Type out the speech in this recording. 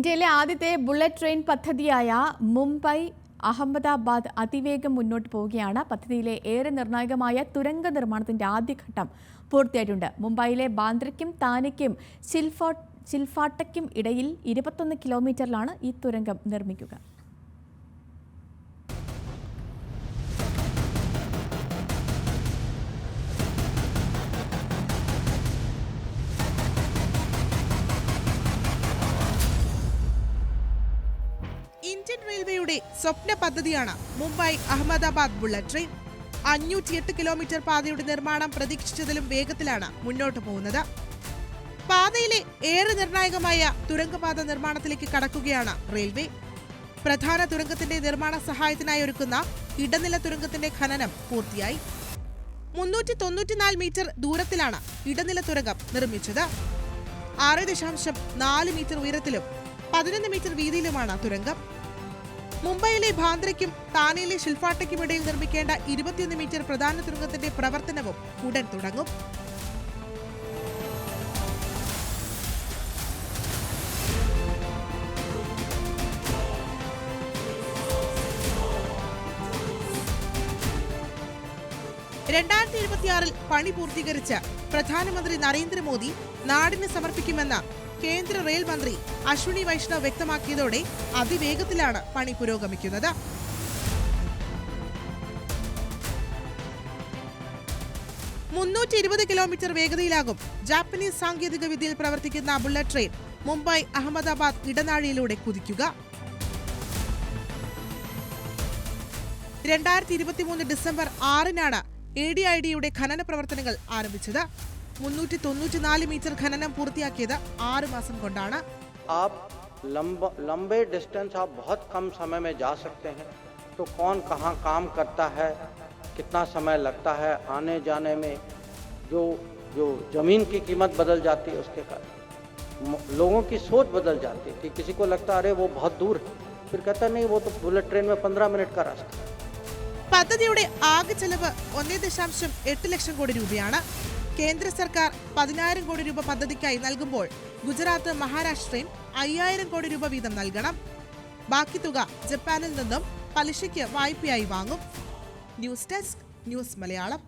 ഇന്ത്യയിലെ ആദ്യത്തെ bullet train പദ്ധതിയായ മുംബൈ അഹമ്മദാബാദ് അതിവേഗം മുന്നോട്ട് പോവുകയാണ്. പദ്ധതിയിലെ ഏറെ നിർണായകമായ തുരങ്ക നിർമ്മാണത്തിന്റെ ആദ്യഘട്ടം പൂർത്തിയായിട്ടുണ്ട്. മുംബൈയിലെ ബാന്ദ്രയ്ക്കും താനെക്കും ചിൽഫാട്ടയ്ക്കും ഇടയിൽ 21 കിലോമീറ്ററിലാണ് ഈ തുരങ്കം നിർമ്മിക്കുക. ഇന്ത്യൻ റെയിൽവേയുടെ സ്വപ്ന പദ്ധതിയാണ് Mumbai Ahmedabad bullet train. 508 kilometre പാതയുടെ നിർമ്മാണം പ്രതീക്ഷിച്ചതിലും വേഗത്തിലാണ് മുന്നോട്ട് പോകുന്നത്. പാതയിലെ ഏറെ നിർണായകമായ തുരങ്കപാത നിർമ്മാണത്തിലേക്ക് കടക്കുകയാണ് റെയിൽവേ. പ്രധാന തുരങ്കത്തിന്റെ നിർമ്മാണ സഹായത്തിനായി ഒരുക്കുന്ന ഇടനില തുരങ്കത്തിന്റെ ഖനനം പൂർത്തിയായി. 394 മീറ്റർ ദൂരത്തിലാണ് ഇടനില തുരങ്കം നിർമ്മിച്ചത്. 6.4 മീറ്റർ ഉയരത്തിലും 11 മീറ്റർ വീതിയിലുമാണ് തുരങ്കം. മുംബൈയിലെ ബാന്ദ്രയ്ക്കും താനെയിലെ ചിൽഫാട്ടയ്ക്കും ഇടയിൽ നിർമ്മിക്കേണ്ട 21 മീറ്റർ പ്രധാന തുരങ്കത്തിന്റെ പ്രവർത്തനവും ഉടൻ തുടങ്ങും. പണി പൂർത്തീകരിച്ച് പ്രധാനമന്ത്രി നരേന്ദ്രമോദി നാടിന് സമർപ്പിക്കുമെന്ന് കേന്ദ്ര റെയിൽ മന്ത്രി അശ്വിനി വൈഷ്ണവ് വ്യക്തമാക്കിയതോടെ അതിവേഗത്തിലാണ് പണി പുരോഗമിക്കുന്നത്. 320 കിലോമീറ്റർ വേഗതയിലാകും ജാപ്പനീസ് സാങ്കേതിക വിദ്യയിൽ പ്രവർത്തിക്കുന്ന ബുള്ളറ്റ് ട്രെയിൻ മുംബൈ അഹമ്മദാബാദ് ഇടനാഴിയിലൂടെ കുതിക്കുക. 2023 ഡിസംബർ 6-നാണ് ADIDയുടെ ഖനന പ്രവർത്തനങ്ങൾ ആരംഭിച്ചത്. 394 मीटर खनन पूर्तियाकिയത് 6 മാസം കൊണ്ടാണ്. आप लंबे डिस्टेंस आप बहुत कम समय में जा सकते हैं. तो कौन कहाँ काम करता है, कितना समय लगता है आने जाने में, जो जमीन की कीमत बदल जाती है, उसके कारण लोगों की सोच बदल जाती है कि किसी को लगता है अरे वो बहुत दूर है, फिर कहता नहीं वो तो बुलेट ट्रेन में 15 मिनट का रास्ता. പദ്ധതിയുടെ ആകെ ചെലവ് 1.8 ലക്ഷം കോടി രൂപയാണ്. കേന്ദ്ര സർക്കാർ 10,000 കോടി രൂപ പദ്ധതിക്കായി നൽകുമ്പോൾ ഗുജറാത്ത്, മഹാരാഷ്ട്രയും 5,000 കോടി രൂപ വീതം നൽകണം. ബാക്കി തുക ജപ്പാനിൽ നിന്നും പലിശയ്ക്ക് വായ്പയായി വാങ്ങും. News desk, news Malayalam.